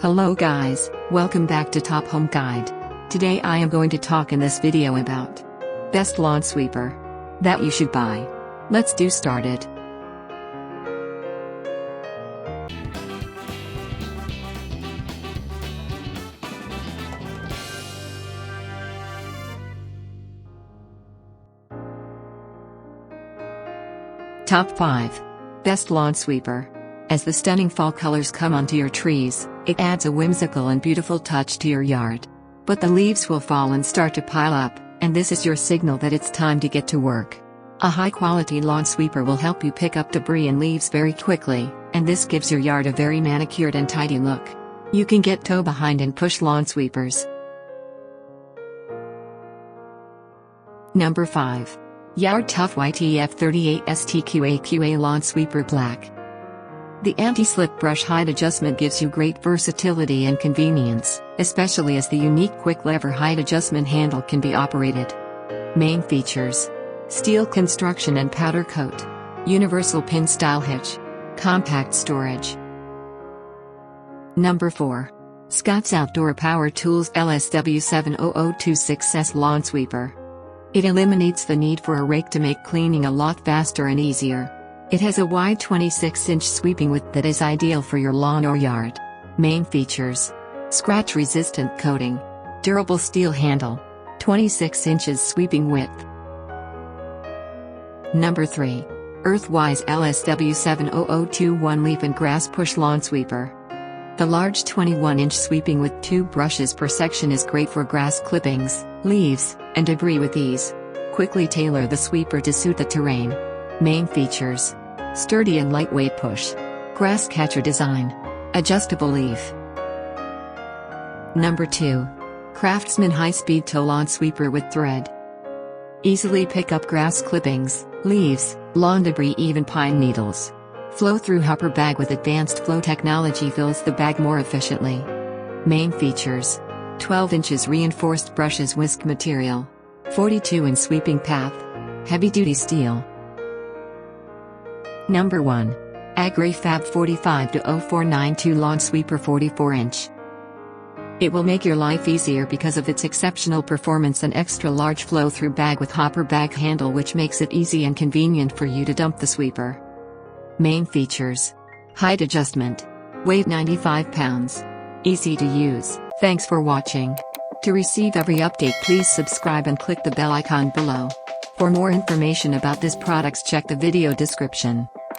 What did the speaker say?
Hello guys, welcome back to Top Home Guide. Today I am going to talk in this video about best lawn sweeper that you should buy. Let's do started. Top 5 Best Lawn Sweeper. As the stunning fall colors come onto your trees, it adds a whimsical and beautiful touch to your yard. But the leaves will fall and start to pile up, and this is your signal that it's time to get to work. A high-quality lawn sweeper will help you pick up debris and leaves very quickly, and this gives your yard a very manicured and tidy look. You can get tow behind and push lawn sweepers. Number 5. Yard Tough YTF 38 STQAQA Lawn Sweeper Black. The anti-slip brush height adjustment gives you great versatility and convenience, especially as the unique quick lever height adjustment handle can be operated. Main features: steel construction and powder coat, universal pin style hitch, compact storage. Number 4. Scott's Outdoor Power Tools LSW70026S Lawn Sweeper. It eliminates the need for a rake to make cleaning a lot faster and easier. It has a wide 26-inch sweeping width that is ideal for your lawn or yard. Main features: scratch-resistant coating, durable steel handle, 26 inches sweeping width. Number 3. Earthwise LSW70021 Leaf and Grass Push Lawn Sweeper. The large 21-inch sweeping with 2 brushes per section is great for grass clippings, leaves, and debris with ease. Quickly tailor the sweeper to suit the terrain. Main features: sturdy and lightweight push, grass catcher design, adjustable leaf. Number 2. Craftsman High-Speed Tow Lawn Sweeper with Thread. Easily pick up grass clippings, leaves, lawn debris, even pine needles. Flow-through hopper bag with advanced flow technology fills the bag more efficiently. Main features: 12 inches reinforced brushes, whisk material, 42-inch sweeping path, heavy-duty steel. Number 1. AgriFab 45-0492 Lawn Sweeper 44-inch. It will make your life easier because of its exceptional performance and extra-large flow-through bag with hopper bag handle, which makes it easy and convenient for you to dump the sweeper. Main features: height adjustment, weight 95 pounds, easy to use. Thanks for watching. To receive every update, please subscribe and click the bell icon below. For more information about this products, check the video description.